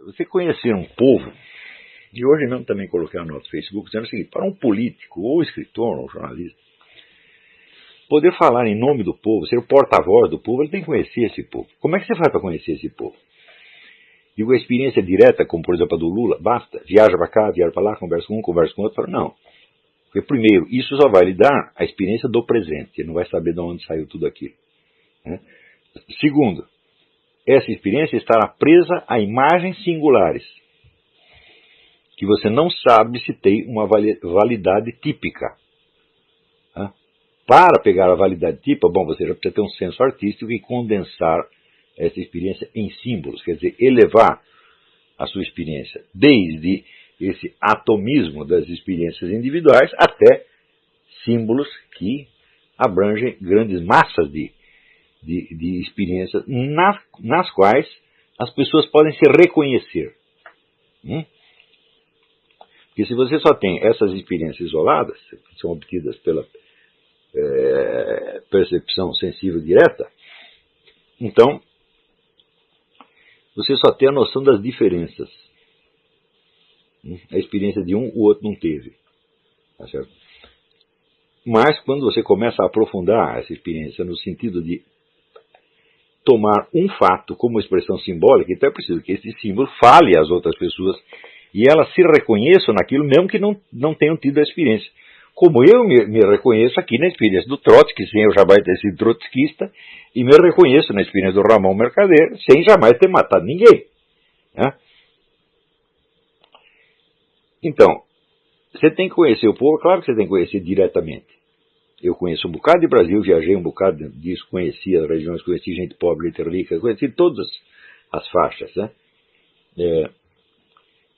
você conhecer um povo, e hoje mesmo também coloquei a nota no Facebook dizendo o seguinte: para um político, ou escritor, ou jornalista, poder falar em nome do povo, ser o porta-voz do povo, ele tem que conhecer esse povo. Como é que você faz para conhecer esse povo? Digo, a experiência direta, como por exemplo a do Lula, basta, viaja para cá, viaja para lá, conversa com um, conversa com outro, não. Porque primeiro, isso só vai lhe dar a experiência do presente, ele não vai saber de onde saiu tudo aquilo. Né? Segundo, essa experiência estará presa a imagens singulares, que você não sabe se tem uma validade típica. Né? Para pegar a validade típica, bom, você já precisa ter um senso artístico e condensar essa experiência em símbolos, quer dizer, elevar a sua experiência desde esse atomismo das experiências individuais até símbolos que abrangem grandes massas de experiências nas quais as pessoas podem se reconhecer. Porque se você só tem essas experiências isoladas, que são obtidas pela percepção sensível direta, então você só tem a noção das diferenças. A experiência de um, o outro não teve. Tá certo? Mas quando você começa a aprofundar essa experiência no sentido de tomar um fato como expressão simbólica, então é preciso que esse símbolo fale às outras pessoas e elas se reconheçam naquilo mesmo que não tenham tido a experiência. Como eu me reconheço aqui na experiência do Trotsky, sem eu jamais ter sido trotskista, e me reconheço na experiência do Ramon Mercader, sem jamais ter matado ninguém. Né? Então, você tem que conhecer o povo, claro que você tem que conhecer diretamente. Eu conheço um bocado de Brasil, viajei um bocado disso, conheci as regiões, conheci gente pobre, gente rica, conheci todas as faixas. Né?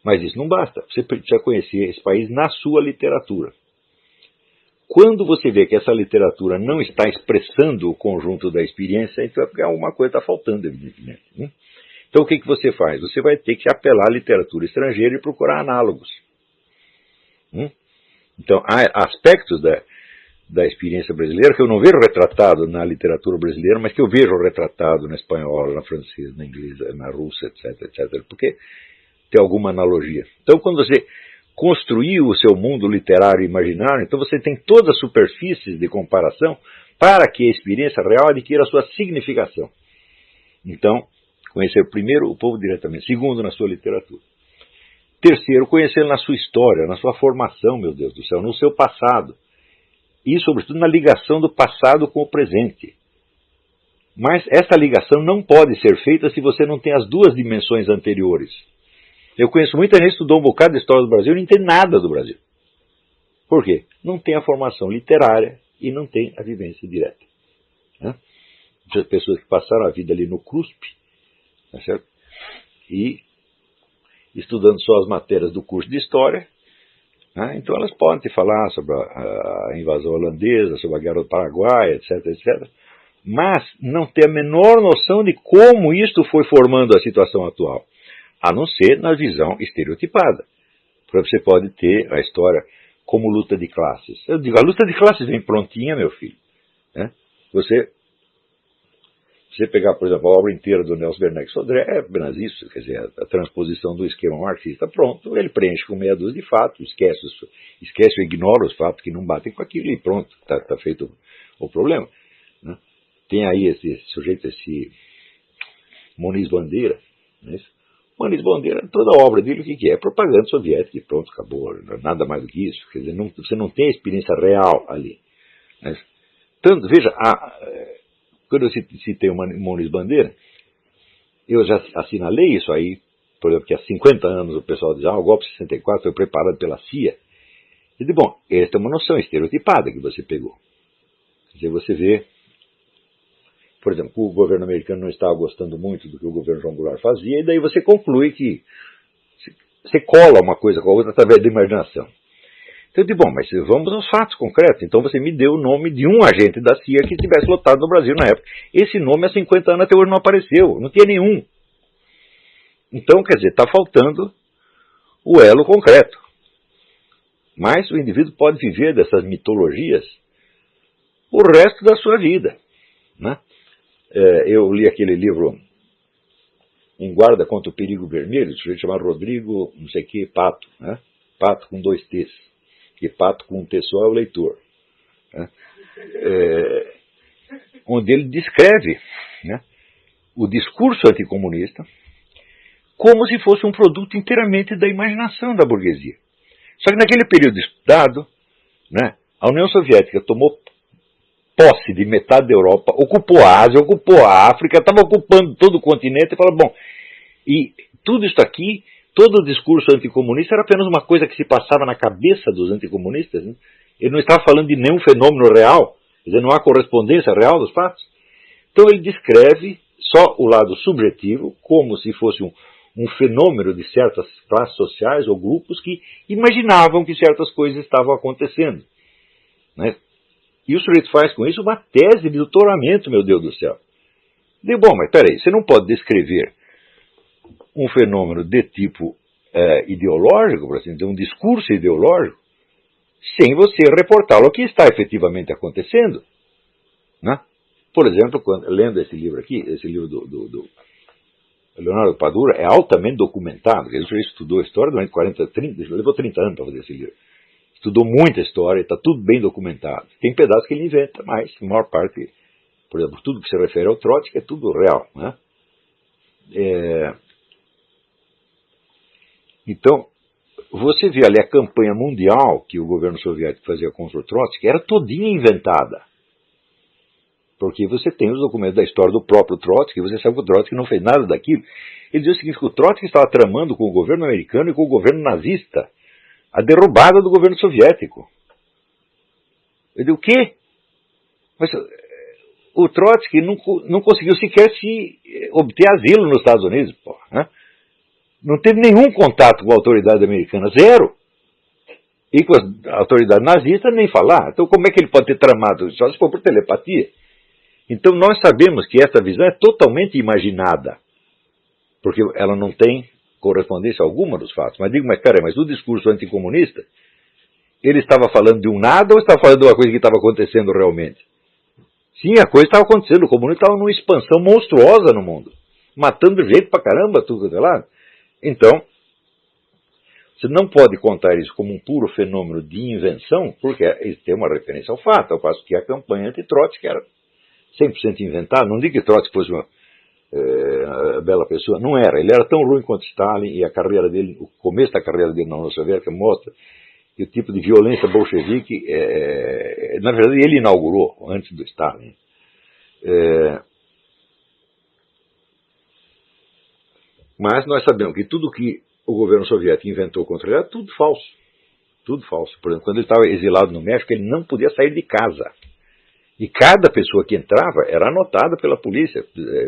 Mas isso não basta, você precisa conhecer esse país na sua literatura. Quando você vê que essa literatura não está expressando o conjunto da experiência, então é porque alguma coisa está faltando, evidentemente. Né? Então o que você faz? Você vai ter que apelar à literatura estrangeira e procurar análogos. Então há aspectos da experiência brasileira que eu não vejo retratado na literatura brasileira, mas que eu vejo retratado na espanhola, na francesa, na inglesa, na russa, etc, porque tem alguma analogia. Então quando você construiu o seu mundo literário e imaginário, então você tem todas as superfícies de comparação para que a experiência real adquira a sua significação. Então, conhecer primeiro o povo diretamente. Segundo, na sua literatura. Terceiro, conhecê-lo na sua história, na sua formação, meu Deus do céu, no seu passado. E, sobretudo, na ligação do passado com o presente. Mas essa ligação não pode ser feita se você não tem as duas dimensões anteriores. Eu conheço muita gente que estudou um bocado de história do Brasil e não entende nada do Brasil. Por quê? Não tem a formação literária e não tem a vivência direta. Né? As pessoas que passaram a vida ali no CRUSP, tá certo? E estudando só as matérias do curso de História, né? Então elas podem te falar sobre a invasão holandesa, sobre a Guerra do Paraguai, etc, mas não ter a menor noção de como isto foi formando a situação atual. A não ser na visão estereotipada. Porque você pode ter a história como luta de classes. Eu digo, a luta de classes vem prontinha, meu filho. Né? Você pegar, por exemplo, a obra inteira do Nelson Werneck Sodré, é apenas isso, quer dizer, a transposição do esquema marxista, pronto, ele preenche com meia dúzia de fatos, esquece ou ignora os fatos que não batem com aquilo e pronto, está feito o problema. Né? Tem aí esse sujeito, esse Muniz Bandeira, não é isso? Muniz Bandeira, toda a obra dele, o que é? É propaganda soviética e pronto, acabou. Nada mais do que isso. Quer dizer, você não tem a experiência real ali. Mas, tanto, veja, quando eu citei o Muniz Bandeira, eu já assinalei isso aí, por exemplo, que há 50 anos o pessoal diz, o golpe de 64 foi preparado pela CIA. Eu digo, bom, esta é uma noção estereotipada que você pegou. Quer dizer, você vê, por exemplo, o governo americano não estava gostando muito do que o governo João Goulart fazia, e daí você conclui que você cola uma coisa com a outra através da imaginação. Então eu digo, bom, mas vamos aos fatos concretos. Então você me deu o nome de um agente da CIA que estivesse lotado no Brasil na época. Esse nome há 50 anos até hoje não apareceu, não tinha nenhum. Então, quer dizer, está faltando o elo concreto. Mas o indivíduo pode viver dessas mitologias o resto da sua vida. Né? Eu li aquele livro em guarda contra o perigo vermelho, o sujeito chamado Rodrigo, não sei o que, Pato, né? Pato com 2 T's, que Pato com um T só é o leitor, né? Onde ele descreve, né, o discurso anticomunista como se fosse um produto inteiramente da imaginação da burguesia. Só que naquele período estudado, né, a União Soviética tomou posse de metade da Europa, ocupou a Ásia, ocupou a África, estava ocupando todo o continente e falou, bom, e tudo isso aqui, todo o discurso anticomunista era apenas uma coisa que se passava na cabeça dos anticomunistas, né? Ele não estava falando de nenhum fenômeno real, quer dizer, não há correspondência real dos fatos. Então ele descreve só o lado subjetivo, como se fosse um fenômeno de certas classes sociais ou grupos que imaginavam que certas coisas estavam acontecendo, né? E o sujeito faz com isso uma tese de doutoramento, meu Deus do céu. Digo, bom, mas peraí, você não pode descrever um fenômeno de tipo ideológico, por assim dizer, um discurso ideológico, sem você reportá-lo ao que está efetivamente acontecendo, né? Por exemplo, lendo esse livro aqui, esse livro do Leonardo Padura, é altamente documentado. Ele já estudou história durante 30, levou 30 anos para fazer esse livro. Estudou muita história, está tudo bem documentado. Tem pedaços que ele inventa, mas a maior parte, por exemplo, tudo que se refere ao Trotsky é tudo real, né? Então, você vê ali a campanha mundial que o governo soviético fazia contra o Trotsky, era todinha inventada. Porque você tem os documentos da história do próprio Trotsky, você sabe que o Trotsky não fez nada daquilo. Ele diz o seguinte, que o Trotsky estava tramando com o governo americano e com o governo nazista a derrubada do governo soviético. Eu digo, o quê? Mas o Trotsky não conseguiu sequer se obter asilo nos Estados Unidos, pô, né? Não teve nenhum contato com a autoridade americana, zero. E com a autoridade nazista nem falar. Então como é que ele pode ter tramado? Só se for por telepatia. Então nós sabemos que essa visão é totalmente imaginada, porque ela não tem correspondência alguma dos fatos. Mas digo, mas no discurso anticomunista, ele estava falando de um nada ou estava falando de uma coisa que estava acontecendo realmente? Sim, a coisa estava acontecendo, o comunismo estava numa expansão monstruosa no mundo, matando gente pra caramba, tudo de lá. Então, você não pode contar isso como um puro fenômeno de invenção, porque ele tem uma referência ao fato, ao passo que a campanha anti-Trotsky era 100% inventada. Não digo que Trotsky fosse uma bela pessoa, não era. Ele era tão ruim quanto Stalin, e a carreira dele, o começo da carreira dele na União Soviética mostra que o tipo de violência bolchevique, na verdade, ele inaugurou antes do Stalin. Mas nós sabemos que tudo que o governo soviético inventou contra ele era tudo falso. Tudo falso. Por exemplo, quando ele estava exilado no México, ele não podia sair de casa. E cada pessoa que entrava era anotada pela polícia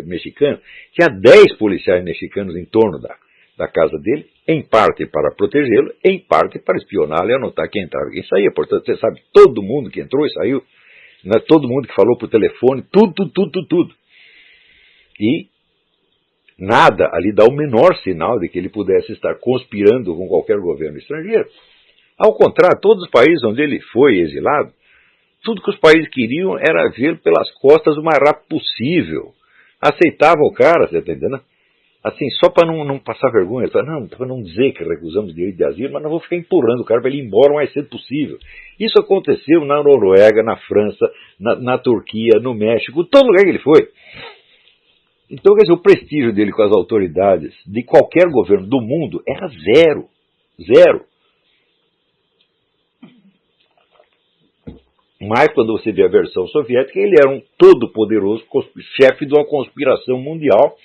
mexicana. Tinha 10 policiais mexicanos em torno da casa dele, em parte para protegê-lo, em parte para espioná-lo e anotar quem entrava e quem saía. Portanto, você sabe, todo mundo que entrou e saiu, né, todo mundo que falou por telefone, tudo. E nada ali dá o menor sinal de que ele pudesse estar conspirando com qualquer governo estrangeiro. Ao contrário, todos os países onde ele foi exilado, tudo que os países queriam era vê-lo pelas costas o mais rápido possível. Aceitavam o cara, você está entendendo? Assim, só para não passar vergonha, para não dizer que recusamos direito de asilo, mas não vou ficar empurrando o cara para ele ir embora o mais cedo possível. Isso aconteceu na Noruega, na França, na Turquia, no México, todo lugar que ele foi. Então, quer dizer, o prestígio dele com as autoridades de qualquer governo do mundo era zero. Zero. Mas quando você vê a versão soviética, ele era um todo-poderoso chefe de uma conspiração mundial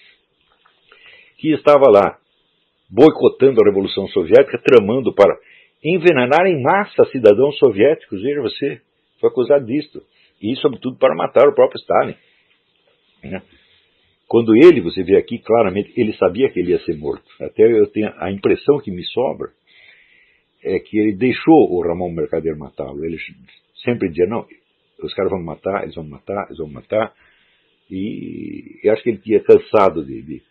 que estava lá boicotando a Revolução Soviética, tramando para envenenar em massa cidadãos soviéticos. Veja você, foi acusado disto. E, sobretudo, para matar o próprio Stalin. Né? Quando ele, você vê aqui claramente, ele sabia que ele ia ser morto. Até eu tenho a impressão que me sobra é que ele deixou o Ramon Mercader matá-lo. Ele sempre dizia, não, os caras vão me matar, eles vão me matar. E eu acho que ele tinha cansado de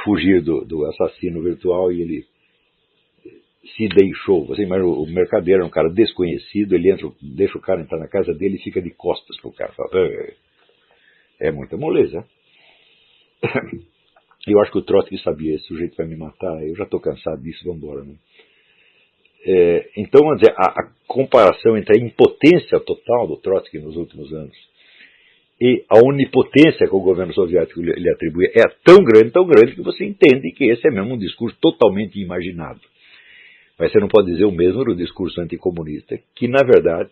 fugir do assassino virtual e ele se deixou. Você imagina, o Mercader era um cara desconhecido, ele entra, deixa o cara entrar na casa dele e fica de costas pro cara. Fala, é muita moleza. Eu acho que o Trotsky sabia, esse sujeito vai me matar, eu já estou cansado disso, vamos embora. Né? Então, vamos dizer, a comparação entre a impotência total do Trotsky nos últimos anos e a onipotência que o governo soviético lhe atribuía é tão grande, que você entende que esse é mesmo um discurso totalmente imaginado. Mas você não pode dizer o mesmo do discurso anticomunista, que, na verdade,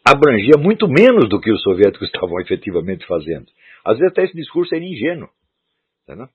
abrangia muito menos do que os soviéticos estavam efetivamente fazendo. Às vezes até esse discurso era ingênuo. Tá, não?